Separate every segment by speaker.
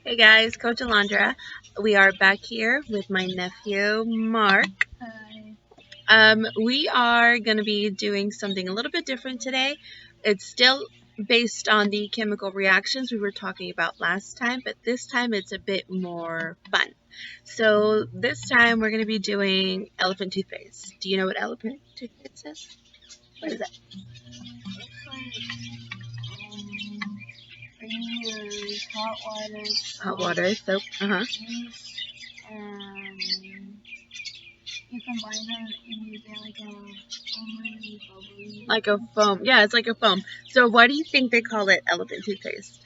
Speaker 1: Hey guys, Coach Alondra. We are back here with my nephew, Mark.
Speaker 2: Hi.
Speaker 1: We are going to be doing something a little bit different today. It's still based on the chemical reactions we were talking about last time, but this time it's a bit more fun. So this time we're going to be doing elephant toothpaste. Do you know what elephant toothpaste is? What is that?
Speaker 2: We use hot water,
Speaker 1: Hot water, soap.
Speaker 2: yeast, and you combine them and you get like a foamy, bubbly.
Speaker 1: Like a foam. Yeah, it's like a foam. So why do you think they call it elephant toothpaste?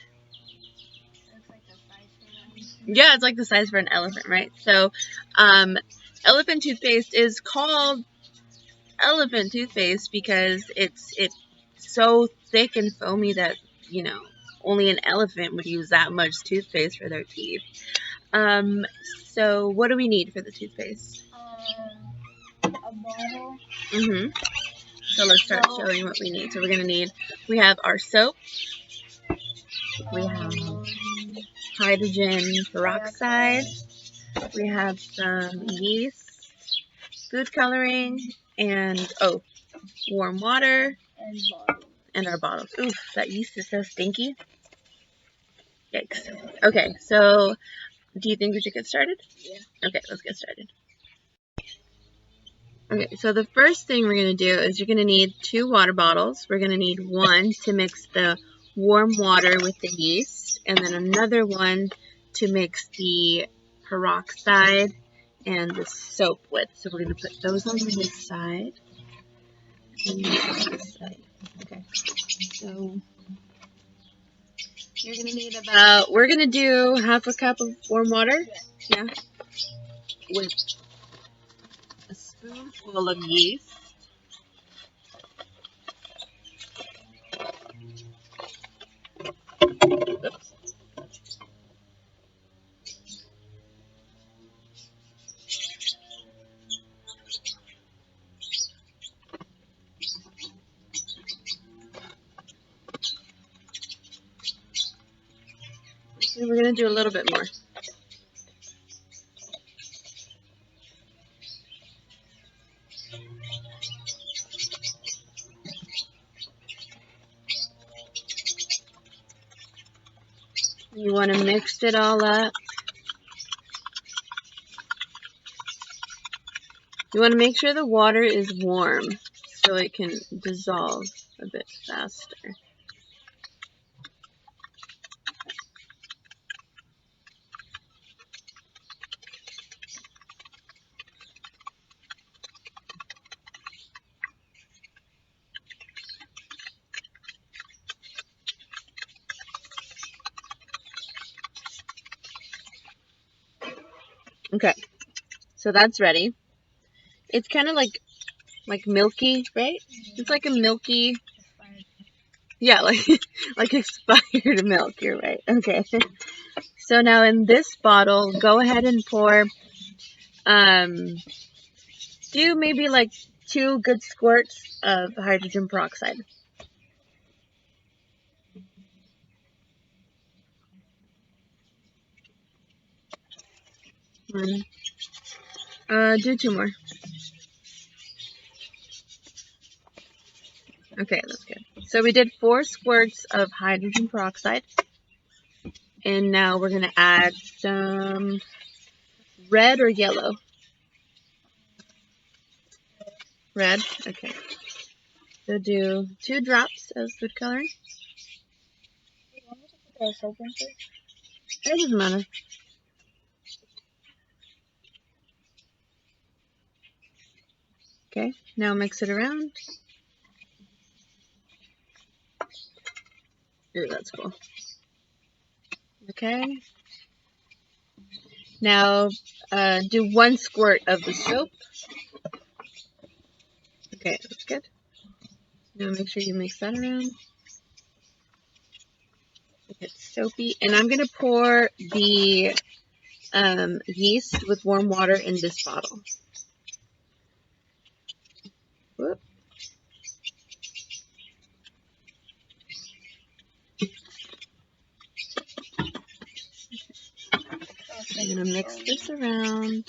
Speaker 2: It's like the size for an elephant.
Speaker 1: Yeah, it's like the size for an elephant, right? So, elephant toothpaste is called elephant toothpaste because it's so thick and foamy that, you know, only an elephant would use that much toothpaste for their teeth. So what do we need for the toothpaste?
Speaker 2: A bottle.
Speaker 1: So let's start showing what we need. So we're gonna need, we have our soap, we have hydrogen peroxide, we have some yeast, food coloring, and warm water, and our bottles. Oof, that yeast is so stinky. Yikes. Okay, so do you think we should get started?
Speaker 2: Yeah.
Speaker 1: Okay, let's get started. Okay, so the first thing we're going to do is you're going to need 2 water bottles. We're going to need one to mix the warm water with the yeast, and then another one to mix the peroxide and the soap with. So we're going to put those on this side and this side. Okay, so you're going to need about, we're going to do half a cup of warm water. Yeah. With a spoonful of yeast. Oops. So we're going to do a little bit more. You want to mix it all up. You want to make sure the water is warm so it can dissolve a bit faster. Okay, so that's ready. It's kind of like milky, right? It's like a milky, yeah, like expired milk. You're right. Okay. So now in this bottle, go ahead and pour. Do maybe like 2 good squirts of hydrogen peroxide. Do 2 more. Okay, that's good. So we did 4 squirts of hydrogen peroxide. And now we're going to add some red or yellow? Red? Okay. So do 2 drops of food coloring.
Speaker 2: You want me to put the soap in first?
Speaker 1: It doesn't matter. Okay, now mix it around. Ooh, that's cool. Okay. Now do 1 squirt of the soap. Okay, that's good. Now make sure you mix that around. It's soapy. And I'm going to pour the yeast with warm water in this bottle. Whoop. I'm going to mix this around.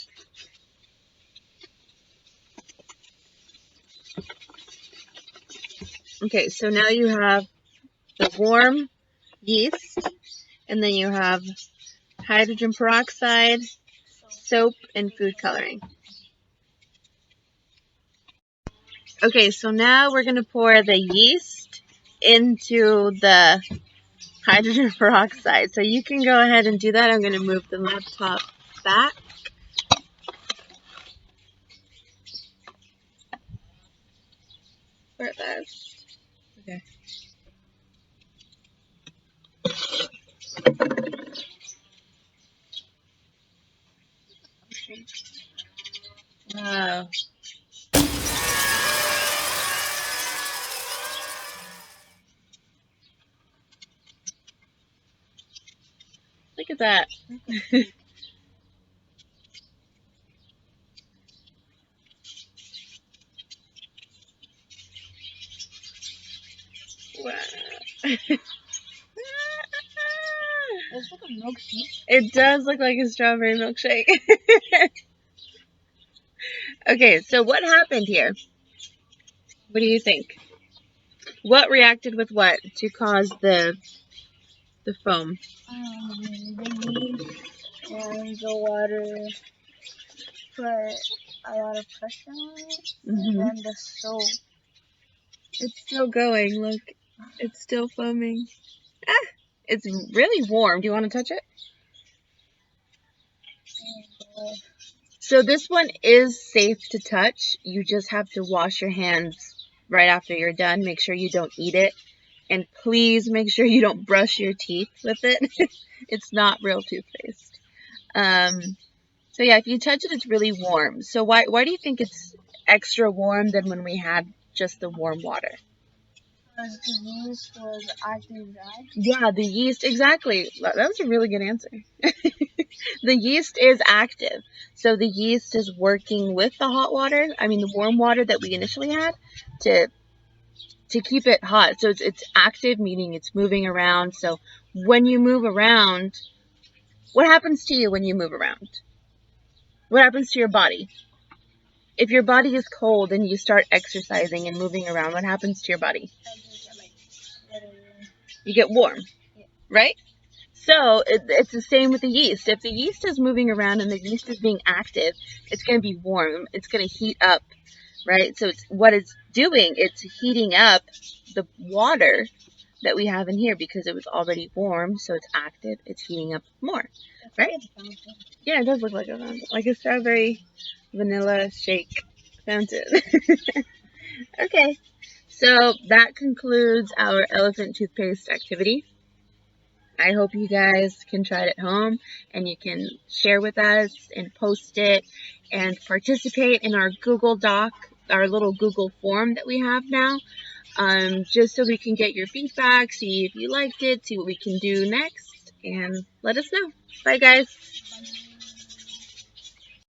Speaker 1: Okay, so now you have the warm yeast, and then you have hydrogen peroxide, soap, and food coloring. Okay, so now we're going to pour the yeast into the hydrogen peroxide. So you can go ahead and do that. I'm going to move the laptop back. For this. Okay. Wow. Look at that. Wow.
Speaker 2: It's like a milkshake.
Speaker 1: It does look like a strawberry milkshake. Okay, so what happened here? What do you think? What reacted with what to cause the foam?
Speaker 2: The yeast and the water put a lot of pressure on it, and the soap.
Speaker 1: It's still going. Look, it's still foaming. Ah, it's really warm. Do you want to touch it? So this one is safe to touch. You just have to wash your hands right after you're done. Make sure you don't eat it. And please make sure you don't brush your teeth with it. It's not real toothpaste. So yeah, if you touch it, it's really warm. So why do you think it's extra warm than when we had just the warm water?
Speaker 2: Because the yeast was acting dry.
Speaker 1: Yeah, the yeast, exactly. That was a really good answer. The yeast is active. So the yeast is working with the hot water, the warm water that we initially had to keep it hot. So it's active, meaning it's moving around. So when you move around, what happens to you when you move around? What happens to your body? If your body is cold and you start exercising and moving around, what happens to your body? You get warm, right? So it's the same with the yeast. If the yeast is moving around and the yeast is being active, it's going to be warm. It's going to heat up, right? So what it's doing, it's heating up the water that we have in here because it was already warm, so it's active. It's heating up more, right? Yeah, it does look like a fountain, like a strawberry vanilla shake fountain. Okay, so that concludes our elephant toothpaste activity. I hope you guys can try it at home and you can share with us and post it and participate in our Google Doc, our little Google form that we have now, just so we can get your feedback, see if you liked it, see what we can do next, and let us know. Bye, guys.